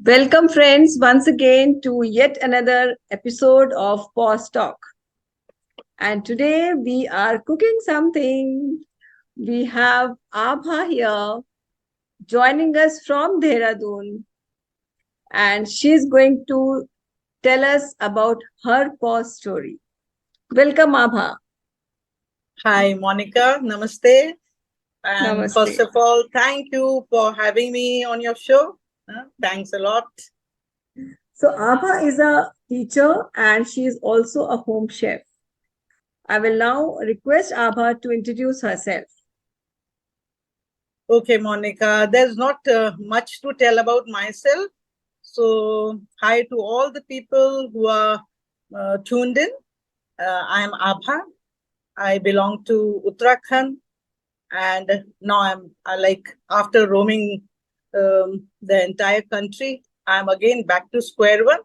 Welcome, friends, once again to yet another episode of Pause Talk. And today we are cooking something. We have Abha here joining us from Dehradun, and she's going to tell us about her pause story. Welcome, Abha. Hi, Monica. Namaste. And first Namaste. of all, thank you for having me on your show. Thanks a lot. So, Abha is a teacher and she is also a home chef. I will now request Abha to introduce herself. Okay, Monica. There's not much to tell about myself. So, hi to all the people who are tuned in. I'm Abha. I belong to Uttarakhand. And now after roaming the entire country, I'm again back to square one,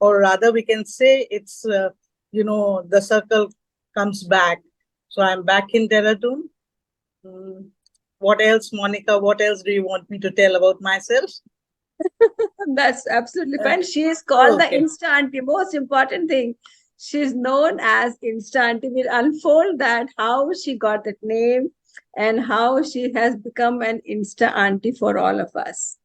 or rather we can say it's, the circle comes back. So I'm back in Dehradun. What else, Monica? What else do you want me to tell about myself? That's absolutely Uh, fine. She is called the okay. Insta Auntie. Most important thing, she's known as Insta Auntie. We'll unfold that how she got that name and how she has become an Insta Auntie for all of us.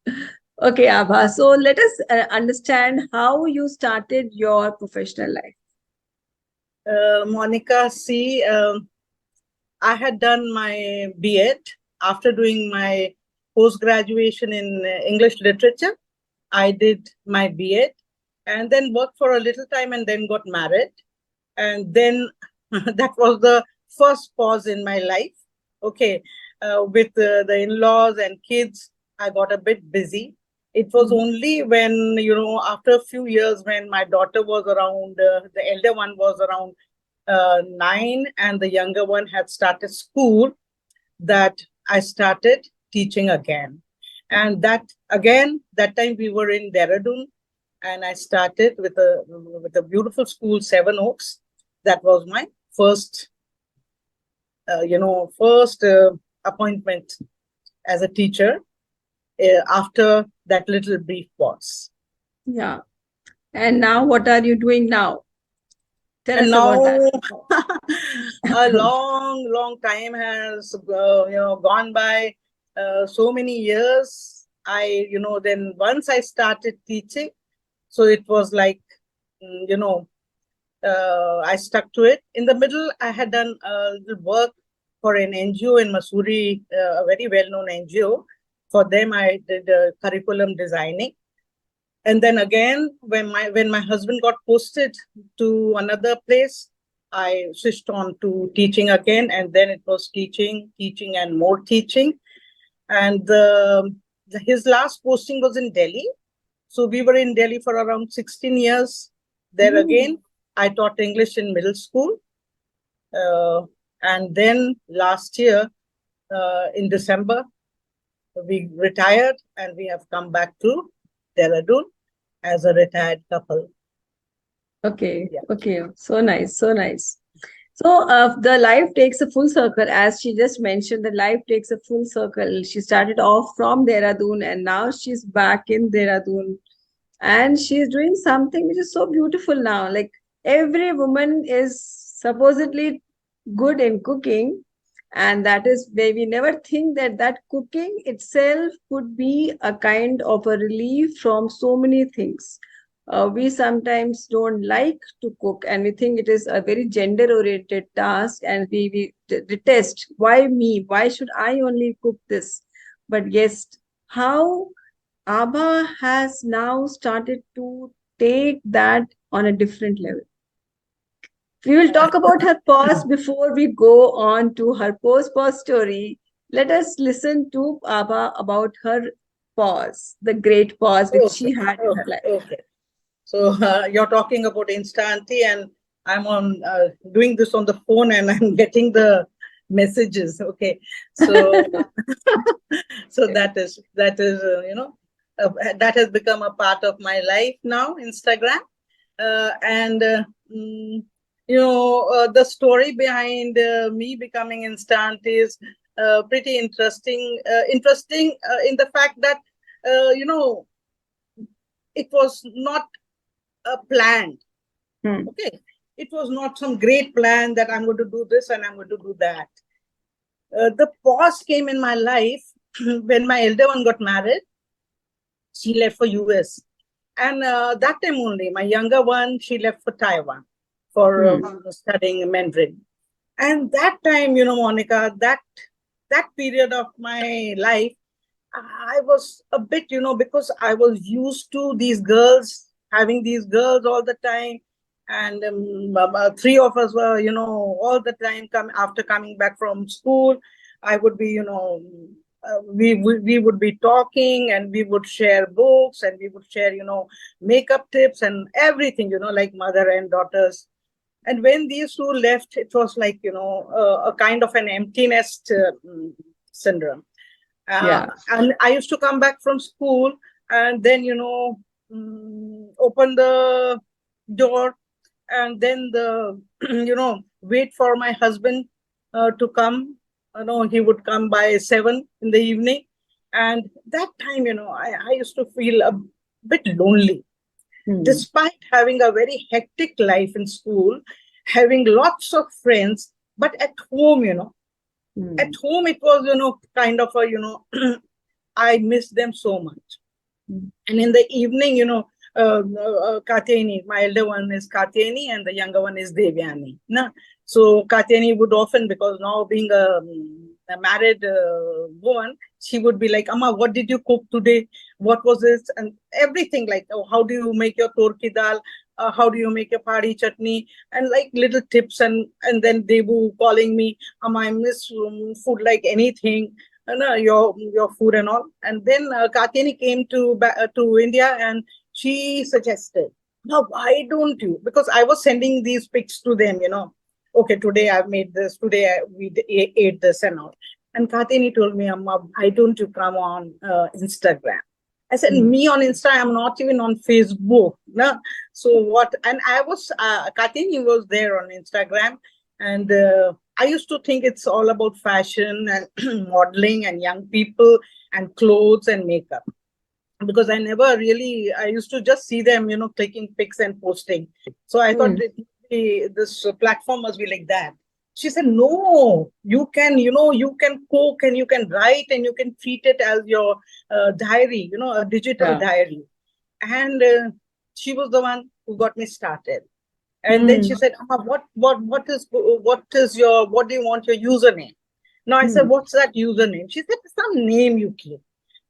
Okay, Abha. So let us understand how you started your professional life. Monica, see, I had done my B.Ed after doing my post-graduation in English literature. I did my B.Ed and then worked for a little time and then got married. And then that was the first pause in my life. Okay, with the in-laws and kids, I got a bit busy. It was only when, after a few years when my daughter was around, the elder one was around 9 and the younger one had started school, that I started teaching again. And that time we were in Dehradun, and I started with a beautiful school, Seven Oaks. That was my first, appointment as a teacher after that little brief pause. Yeah. And now, what are you doing now? Tell And us now about that. a long time has gone by, so many years. Then once I started teaching, so it was like, I stuck to it. In the middle, I had done a little work for an NGO in Missouri, a very well-known NGO. For them, I did curriculum designing. And then again, when my husband got posted to another place, I switched on to teaching again, and then it was teaching, and more teaching. And his last posting was in Delhi. So we were in Delhi for around 16 years. There again, I taught English in middle school. And then last year, in December, we retired and we have come back to Dehradun as a retired couple. Okay, Yeah. okay. So nice, so nice. So the life takes a full circle, as she just mentioned, the life takes a full circle. She started off from Dehradun and now she's back in Dehradun and she's doing something which is so beautiful now. Like every woman is supposedly good in cooking, and that is where we never think that that cooking itself could be a kind of a relief from so many things. We sometimes don't like to cook and we think it is a very gender oriented task, and we detest, why me, why should I only cook this? But yes, how Abha has now started to take that on a different level. We will talk about her pause before we go on to her post-pause story. Let us listen to Abha about her pause, the great pause which she Okay, had in her life. okay. So you're talking about Instanti, and I'm on doing this on the phone, and I'm getting the messages. Okay, so so that has become a part of my life now, Instagram, and the story behind me becoming instant is pretty interesting. Interesting in the fact that uh, you know it was not planned. Hmm. Okay. It was not some great plan that I'm going to do this and I'm going to do that. The pause came in my life when my elder one got married. She left for US. And that time only, my younger one, she left for Taiwan for studying Mandarin. And that time, Monica, that period of my life, I was a bit, because I was used to these girls, having these girls all the time. And three of us were, all the time after coming back from school, I would be, we would be talking and we would share books and we would share, makeup tips and everything, like mother and daughters. And when these two left, it was like, a kind of an empty nest syndrome. Yeah. And I used to come back from school and then, open the door and then wait for my husband to come. He would come by 7 in the evening. And that time, I used to feel a bit lonely. Despite having a very hectic life in school, having lots of friends, but at home, at home it was, kind of a, I miss them so much. And in the evening, Katyani, my elder one is Katyani and the younger one is Devyani. So Katyani would often, because now being a married woman, she would be like, Amma, what did you cook today? What was this? And everything like, oh, how do you make your torki dal? How do you make your pahadi chutney? And like little tips. And then Devu calling me, Amma, I miss food like anything. Your food and all. And then Katyani came to India and she suggested, now why don't you? Because I was sending these pics to them, okay, today I've made this, today we ate this and all. And Katyani told me, Amma, why don't you come on Instagram? I said, me on Insta, I'm not even on Facebook. No? So what? And I was, Katyani was there on Instagram. And I used to think it's all about fashion and modeling and young people and clothes and makeup. Because I used to just see them, clicking pics and posting. So I thought this platform must be like that. She said, no, you can cook and you can write and you can treat it as your diary, a digital diary. And she was the one who got me started. And then she said, what do you want your username? Now I said, what's that username? She said, some name you keep.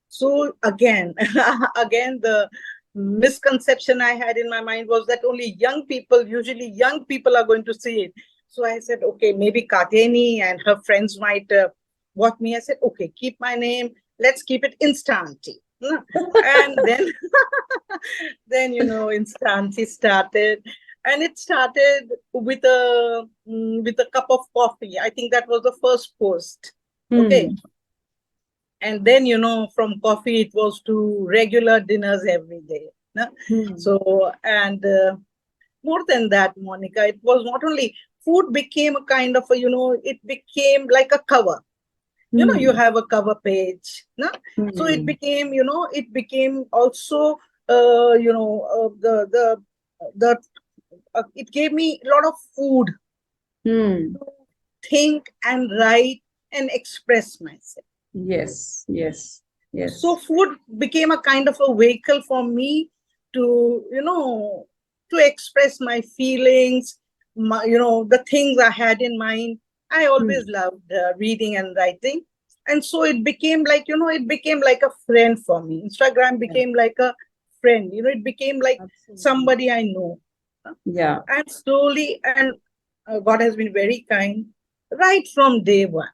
So again, the misconception I had in my mind was that usually young people are going to see it. So I said, okay, maybe Katyani and her friends might watch me. I said, okay, keep my name. Let's keep it Instanti. And then, Instanti started. And it started with a cup of coffee. I think that was the first post. Okay. And then, from coffee, it was to regular dinners every day. So, and more than that, Monica, it was not only food became a kind of it became like a cover. You have a cover page. So it became, also, it gave me a lot of food to think and write and express myself. Yes. So food became a kind of a vehicle for me to, to express my feelings, the things I had in mind. I always loved reading and writing. And so it became like, it became like a friend for me. Instagram became like a friend, it became like somebody I know. Yeah. And slowly, and God has been very kind right from day one.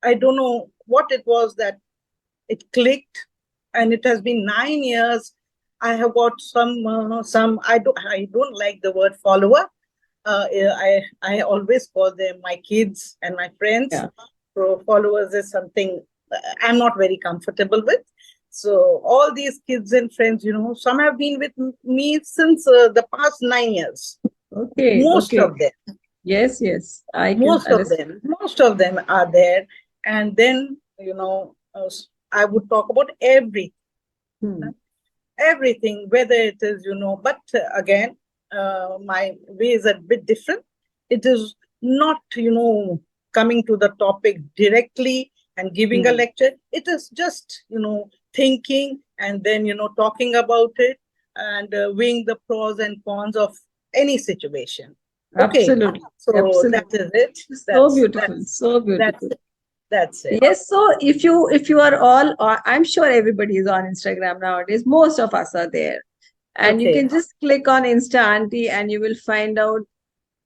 I don't know what it was that it clicked, and it has been 9 years. I have got some. I don't like the word follower. I always call them my kids and my friends. Yeah. So followers is something I'm not very comfortable with. So all these kids and friends, some have been with me since the past 9 years. Okay. Most of them. Yes. I can Most understand. most of them are there. And then, I would talk about everything. everything, whether it is, but again, my way is a bit different. It is not, coming to the topic directly and giving a lecture. It is just, thinking and then, talking about it and weighing the pros and cons of any situation. Okay, Absolutely. so that Absolutely. is it. So That's beautiful. So that's beautiful. it. That's it. Yes, so if you are all, I'm sure everybody is on Instagram nowadays. Most of us are there, and you Okay. can just click on Insta Auntie, and you will find out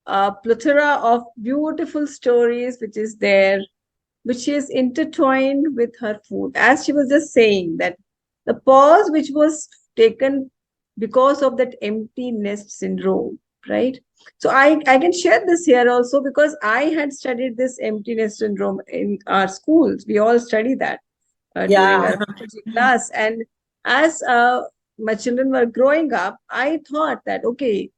a plethora of beautiful stories which is there, which is intertwined with her food. As she was just saying that the pause which was taken because of that empty nest syndrome, right? So I can share this here also because I had studied this empty nest syndrome in our schools. We all study that during Yeah. our biology class. And as my children were growing up, I thought that, okay,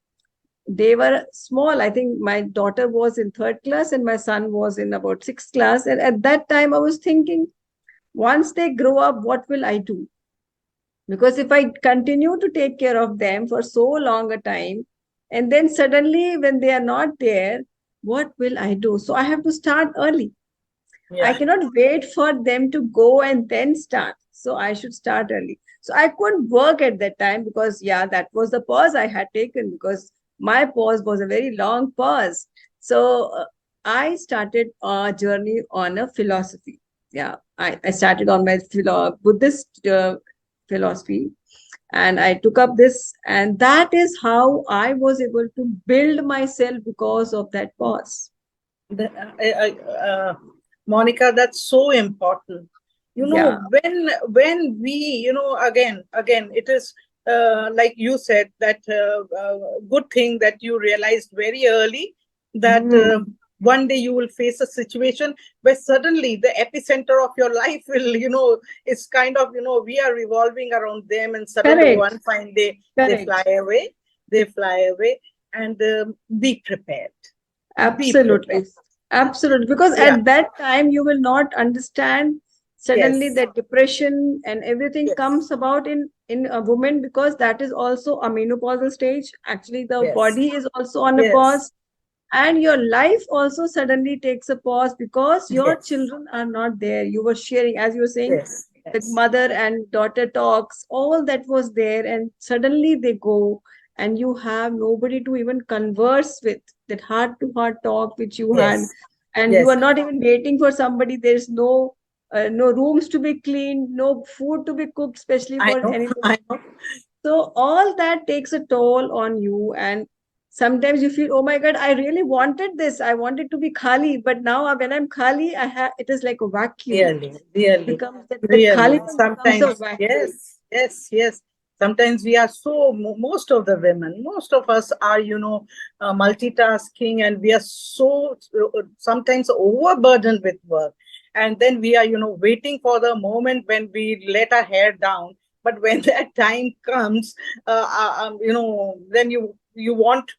they were small. I think my daughter was in third class and my son was in about sixth class. And at that time, I was thinking, once they grow up, what will I do? Because if I continue to take care of them for so long a time, and then suddenly when they are not there, what will I do? So I have to start early. I Yeah. cannot wait for them to go and then start. So I should start early. So I couldn't work at that time because, yeah, that was the pause I had taken because my pause was a very long pause. So I started a journey on a philosophy. Yeah, I started on my Buddhist philosophy, and I took up this, and that is how I was able to build myself because of that pause. The, Monica, that's so important. Yeah. When we, again, it is like you said that good thing that you realized very early that Hmm. one day you will face a situation where suddenly the epicenter of your life will, it's kind of, we are revolving around them, and suddenly Correct. one fine day they fly Correct. away, they fly away, and be prepared. Be prepared. Absolutely. Absolutely. Because Yeah. at that time, you will not understand suddenly Yes. that depression and everything Yes. comes about in a woman because that is also a menopausal stage. Actually, the Yes. body is also on a Yes. pause, and your life also suddenly takes a pause because your Yes. children are not there. You were sharing, as you were saying, Yes. the Yes. mother and daughter talks, all that was there, and suddenly they go, and you have nobody to even converse with, that heart to heart talk which you had, Yes. and you are Yes. not even waiting for somebody. There's no rooms to be cleaned, no food to be cooked, especially I for know. anything. I know. So all that takes a toll on you, and sometimes you feel, oh my God, I really wanted this. I wanted to be khali, but now when I'm khali, I have it is like a vacuum. Really, really, Becomes that really. khaliness becomes a Sometimes, vacuum. yes, yes, yes. Sometimes we are so, most of the women, most of us are, multitasking, and we are so sometimes overburdened with work. And then we are, waiting for the moment when we let our hair down. But when that time comes, then you want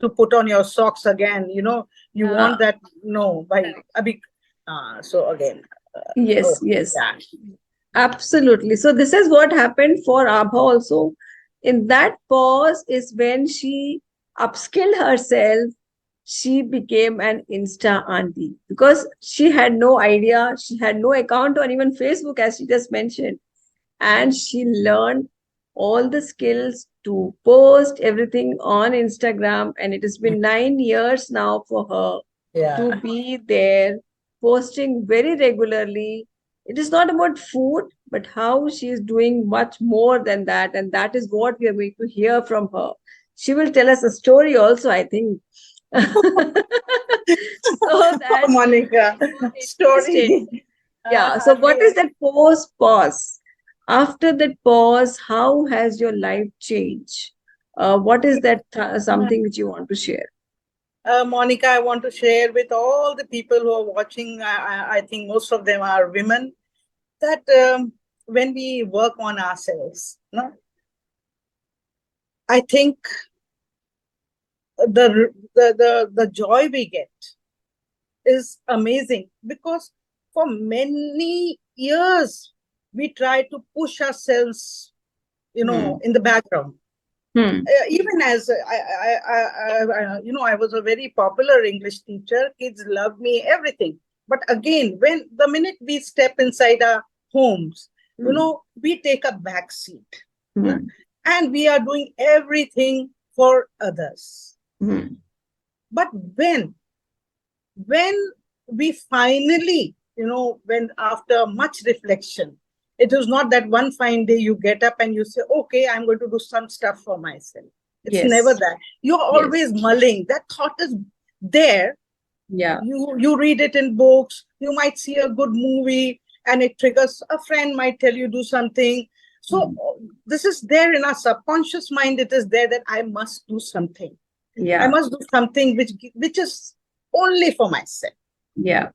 to put on your socks again, you Yeah, want that, no, by correct. Abhi. So again, Yes, oh, yes, yeah. absolutely. So this is what happened for Abha also. In that pause is when she upskilled herself. She became an Insta auntie because she had no idea. She had no account on even Facebook, as she just mentioned. And she learned all the skills to post everything on Instagram. And it has been 9 years now for her to Yeah. be there, posting very regularly. It is not about food, but how she is doing much more than that. And that is what we are going to hear from her. She will tell us a story also, I think. So that Monica, is more interested. story. Yeah. So, what is Again, that post pause? After that pause, how has your life changed? What is that something which you want to share? Monica, I want to share with all the people who are watching. I think most of them are women. That when we work on ourselves, no, I think the joy we get is amazing, because for many years we try to push ourselves, in the background. Hmm. Even as I was a very popular English teacher, kids loved me, everything. But again, when the minute we step inside our homes, we take a back seat, and we are doing everything for others. But when we finally, when after much reflection, it is not that one fine day you get up and you say, okay, I'm going to do some stuff for myself. It's never that. You're always mulling. That thought is there. Yeah. You read it in books. You might see a good movie and it triggers. A friend might tell you do something. So this is there in our subconscious mind. It is there that I must do something. Yeah. I must do something which is only for myself. Yeah.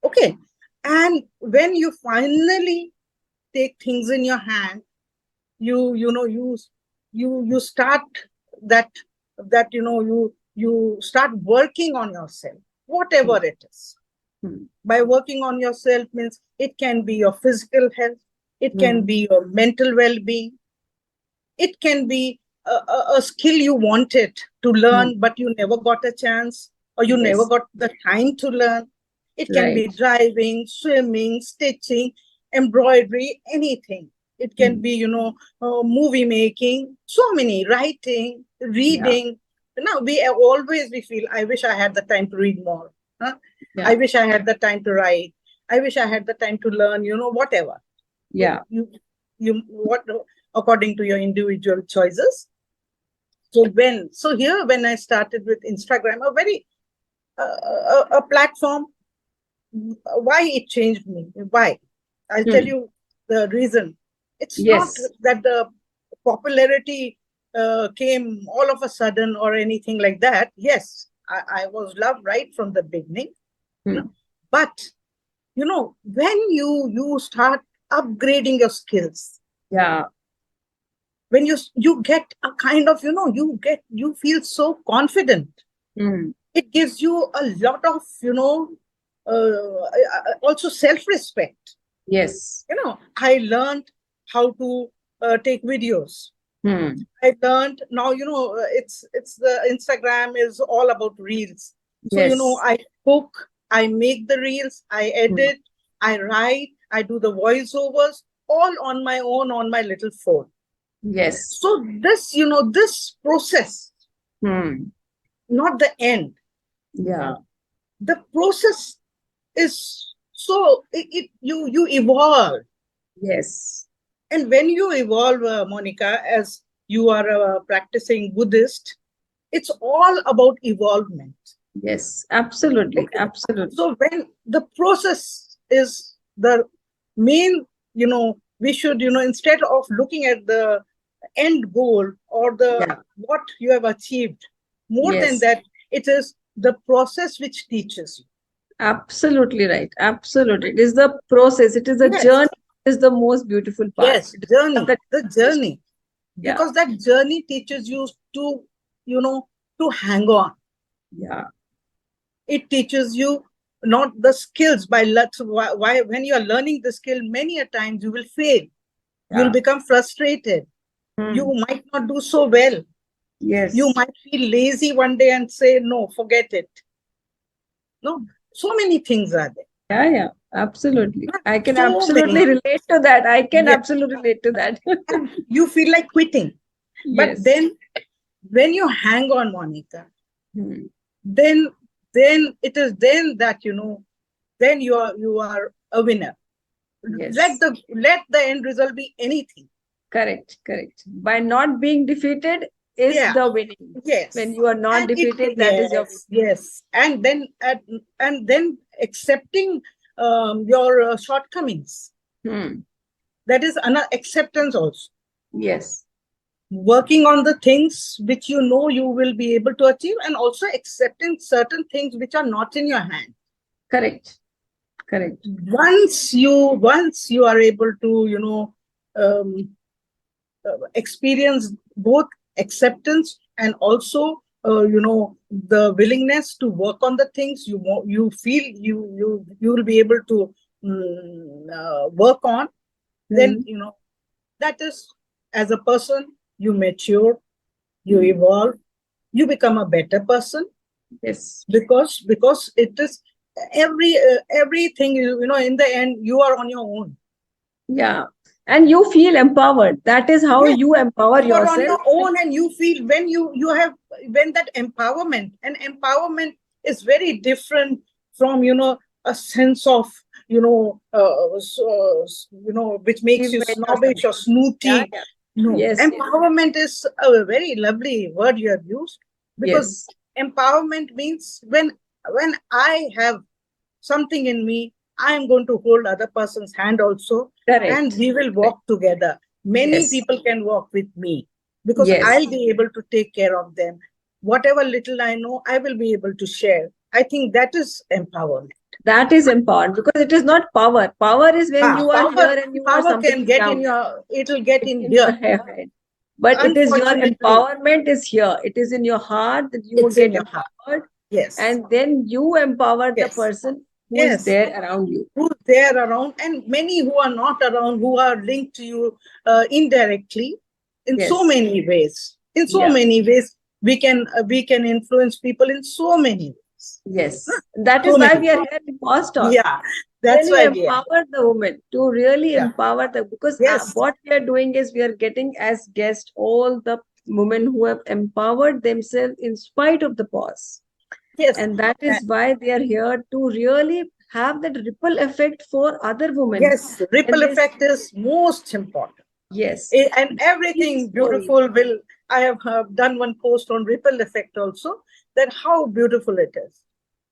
Okay. And when you finally take things in your hand, you start you start working on yourself, whatever it is. By working on yourself means it can be your physical health, it can be your mental well-being, it can be a skill you wanted to learn but you never got a chance, or you never got the time to learn. It can be driving, swimming, stitching, embroidery, anything. It can be, movie making, so many, writing, reading. Now we feel, I wish I had the time to read more. Huh? I wish I had the time to write. I wish I had the time to learn, whatever. Yeah. What according to your individual choices. So when I started with Instagram, a very a platform, why it changed me? Why? I'll tell you the reason. It's not that the popularity came all of a sudden or anything like that. Yes, I was loved right from the beginning. But, when you start upgrading your skills, when you get a kind of, you feel so confident. It gives you a lot of, also self-respect. Yes. I learned how to take videos. I learned now, it's the Instagram is all about reels. So, I cook, I make the reels, I edit, I write, I do the voiceovers, all on my own, on my little phone. Yes. So this, this process, not the end. Yeah. The process is so you evolve. Yes. And when you evolve, Monica, as you are a practicing Buddhist, it's all about evolvement. Yes, absolutely. Okay. Absolutely. So when the process is the main, we should, instead of looking at the end goal or what you have achieved, more than that, it is the process which teaches you. Absolutely right. Absolutely. It is the process. It is the journey. It is the most beautiful part. Yes, the journey. Yeah. Because that journey teaches you to, to hang on. Yeah. It teaches you not the skills by why when you are learning the skill, many a times you will fail. You'll become frustrated. You might not do so well. Yes. You might feel lazy one day and say, no, forget it. No, so many things are there. Yeah, absolutely. I can absolutely relate to that. I can absolutely relate to that. You feel like quitting. But then when you hang on, Monica, then it is then that, then you are a winner. Let the end result be anything. Correct. By not being defeated is the winning. Yes. When you are not defeated, that is your winning. Yes. And then accepting your shortcomings. That is an acceptance also. Yes. Working on the things which you will be able to achieve, and also accepting certain things which are not in your hand. Correct. Once you are able to, experience both acceptance and also, the willingness to work on the things you feel you will be able to work on, then, that is as a person, you mature, you evolve, you become a better person, Yes. because it is everything, in the end you are on your own. Yeah. And you feel empowered. That is how Yes, you empower you are on yourself. your own, and you feel when that empowerment, and empowerment is very different from a sense of which makes you Achievement or snobbish or something. Yeah, snooty. yeah. No, Yes, yes, empowerment is a very lovely word you have used, because yes. empowerment means when I have something in me, I am going to hold other person's hand also, and Correct. we will Correct. walk together. Many Yes. people can walk with me because Yes. I'll be able to take care of them. Whatever little I know, I will be able to share. I think that is empowerment. That is important because it is not power. Power is when you are Power, here and you are power can somebody get in down. your, it'll get It's in in your here. head. But it is your Unfortunately, empowerment is here. It is in your heart that you will it's in get your heart. empowered. Yes, And then you empower the yes, person who is yes. there around you. Who's there around, and many who are not around, who are linked to you indirectly, in so Yes. many ways. In so Yeah. many ways, we can influence people in so many ways. Yes. That So is why many. we are here in Pause Talk. Yeah, that's Really why we are. empower the women, to really Yeah. empower the, because Yes. what we are doing is we are getting as guests all the women who have empowered themselves in spite of the pause. Yes. And that Uh, is why they are here to really have that ripple effect for other women. yes. Ripple And this, effect is most important. yes, And these everything stories. beautiful will. I have done one post on ripple effect also. That how beautiful it is.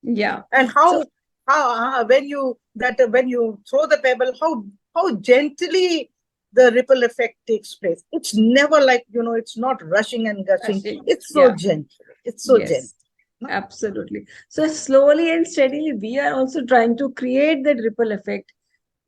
Yeah. And So, how when you throw the pebble, how gently the ripple effect takes place. It's never like, it's not rushing and gushing. It's so yeah, gentle. It's so gentle. yes. Absolutely. So slowly and steadily, we are also trying to create that ripple effect,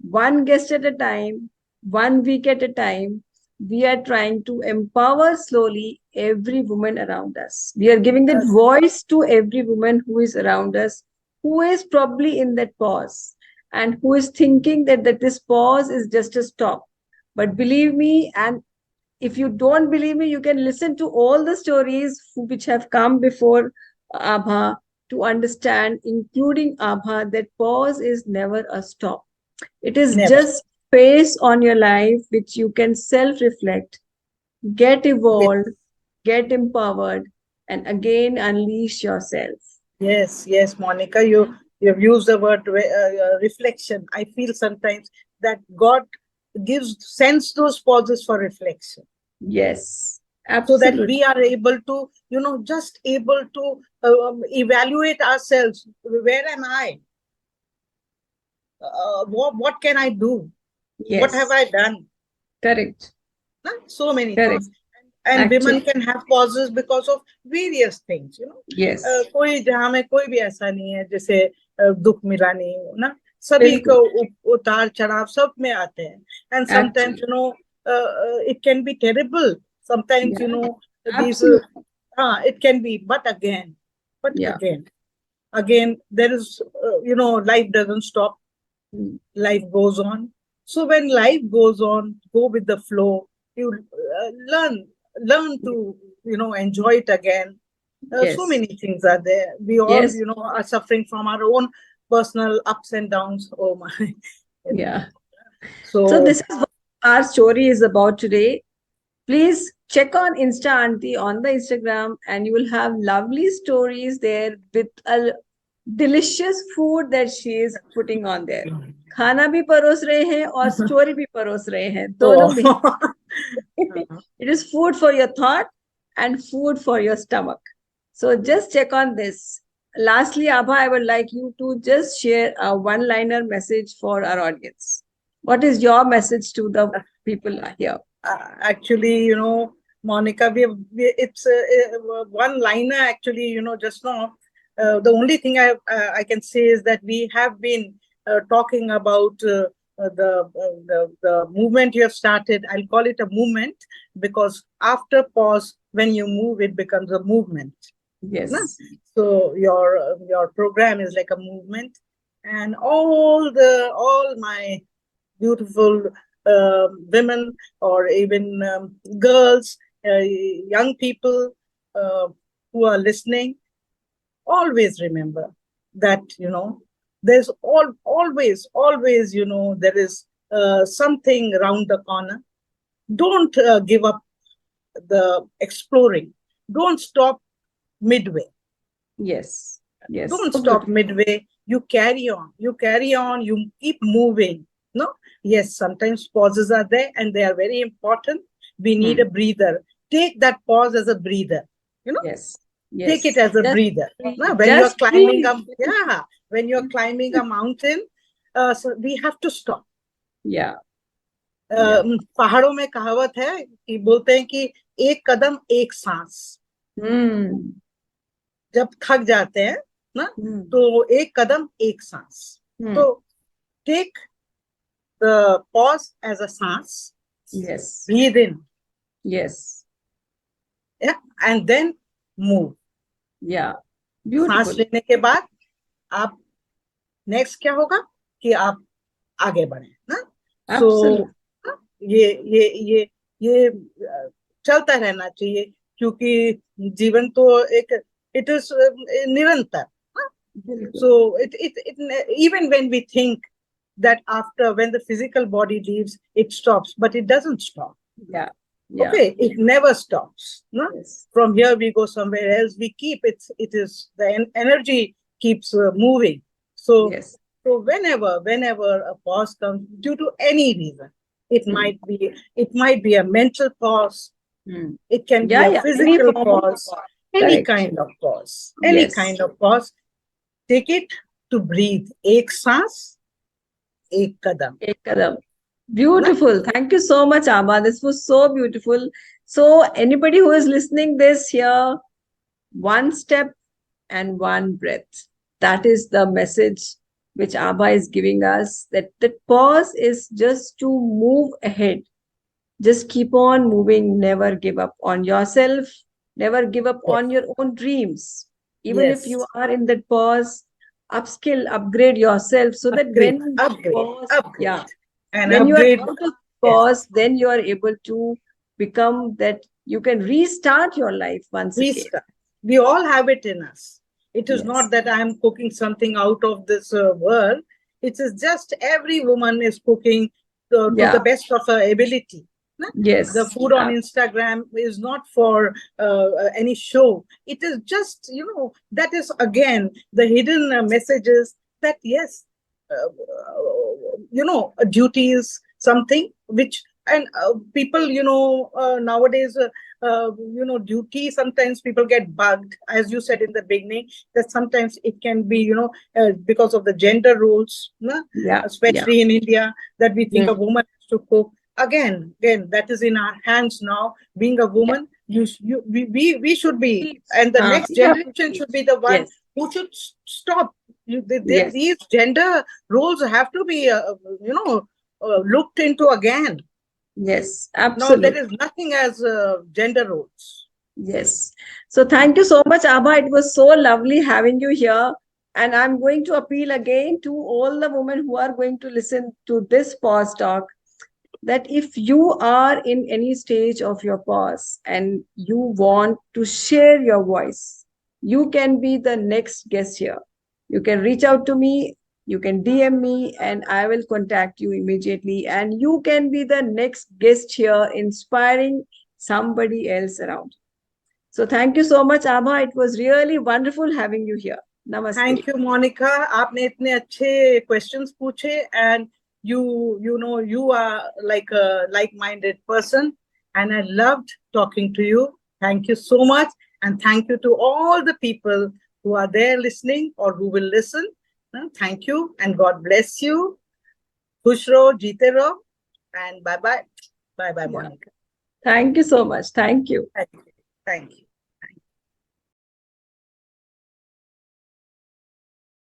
one guest at a time, 1 week at a time. We are trying to empower slowly every woman around us. We are giving that Yes. voice to every woman who is around us, who is probably in that pause and who is thinking that this pause is just a stop. But believe me, and if you don't believe me, you can listen to all the stories which have come before Abha to understand, including Abha, that pause is never a stop. It is Never. just space on your life which you can self reflect, get Yes. evolved, get empowered, and again unleash yourself. Yes, Monica, you have used the word reflection. I feel sometimes that God sends those pauses for reflection, Yes, so that we absolutely. are able to, just able to evaluate ourselves. Where am I? What can I do? What have Yes, I done? correct, Huh? So many correct. things. And women Actually, can have pauses because of various things. yes, कोई जहाँ में कोई भी ऐसा नहीं है जैसे दुख मिला नहीं हो ना. सभी को bilkul, उतार चढ़ाव सब में आते हैं. And sometimes actually, it can be terrible. Sometimes yeah, these absolutely, it can be, but again, yeah. there is life doesn't stop. Mm. Life goes on. So when life goes on, go with the flow. You learn to enjoy it again. So Yes, many things are there. We all yes, are suffering from our own personal ups and downs. Oh my. yeah. So So this is what our story is about today. Please check on Insta Auntie on the Instagram, and you will have lovely stories there with a delicious food that she is putting on there. खाना भी परोस रहे हैं और story भी परोस रहे हैं, दोनों भी. oh. It is food for your thought and food for your stomach. So just check on this. Lastly, Abha, I would like you to just share a one-liner message for our audience. What is your message to the people here? Actually, Monica, it's one liner. Actually, just now, the only thing I can say is that we have been talking about the movement you have started. I'll call it a movement, because after pause, when you move, it becomes a movement. Na? Yes. So your program is like a movement, and all my beautiful women or even girls, young people who are listening, always remember that, there's always, there is something around the corner. Don't give up the exploring. Don't stop midway. Yes. Yes. Don't So stop beautiful. midway. You carry on. You keep moving. No, yes, sometimes pauses are there and they are very important. We need a breather. Take that pause as a breather. Yes. Take it Yes. as a Just breather. breathe. No, when you're Just climbing breathe. up, yeah, when you're climbing a mountain, so we have to stop. Yeah. Yeah. पहाड़ों में कहावत है कि बोलते हैं कि एक कदम एक सांस. जब थक जाते हैं ना, तो एक कदम एक सांस. तो take the pause as a सांस. Yes. Breathe in. Yes. Yeah, and then move. Yeah. सांस Beautiful. लेने के बाद आप नेक्स्ट क्या होगा कि आप आगे बढ़े ना. सो ये चलता रहना चाहिए, क्योंकि जीवन तो एक इट इज निरंतर. So even when we think that after when the physical body leaves, it stops, but it doesn't stop. Yeah. Okay, it never stops. No? Yes. From here we go somewhere else. We keep it. It is the energy keeps moving. So Yes. so whenever a pause comes due to any reason, it might be a mental pause. It can be a Any physical form of pause. pause. Any Correct. kind of pause. Any Yes. kind of pause. Take it to breathe. एक सांस, एक कदम. एक कदम. Beautiful. Thank you so much, Abha. This was so beautiful. So anybody who is listening this here, one step and one breath. That is the message which Abha is giving us. That pause is just to move ahead. Just keep on moving. Never give up on yourself. Never give up Yes. on your own dreams. Even if Yes. you are in that pause, upskill, upgrade yourself so that when upgrade, pause, upgrade. And when you are upgrade. out of pause, then you are able to become that you can restart your life once again. Restart. We all have it in us. It is Yes. not that I am cooking something out of this world. It is just every woman is cooking to the best of her ability. Yes. The food on Instagram is not for any show. It is just, that is again the hidden messages that yes, a duty is something which, and people, nowadays, duty, sometimes people get bugged, as you said in the beginning, that sometimes it can be, because of the gender roles, especially in India, that we think a woman has to cook. Again, that is in our hands now. Being a woman, we should be, and the next generation should be the one who should stop. These gender roles have to be, looked into again. Yes, Now absolutely. there is nothing as gender roles. Yes. So thank you so much, Abha. It was so lovely having you here. And I'm going to appeal again to all the women who are going to listen to this pause talk, that if you are in any stage of your pause and you want to share your voice, you can be the next guest here. You can reach out to me, you can DM me, and I will contact you immediately. And you can be the next guest here, inspiring somebody else around. So thank you so much, Abha. It was really wonderful having you here. Namaste. Thank you, Monica. आपने इतने अच्छे questions पूछे, and you are like a like-minded person, and I loved talking to you. Thank you so much, and thank you to all the people who are there listening or who will listen. Thank you, and God bless you. Khush raho, jeete raho, and bye bye, Monica. Thank you so much. Thank you. Thank you.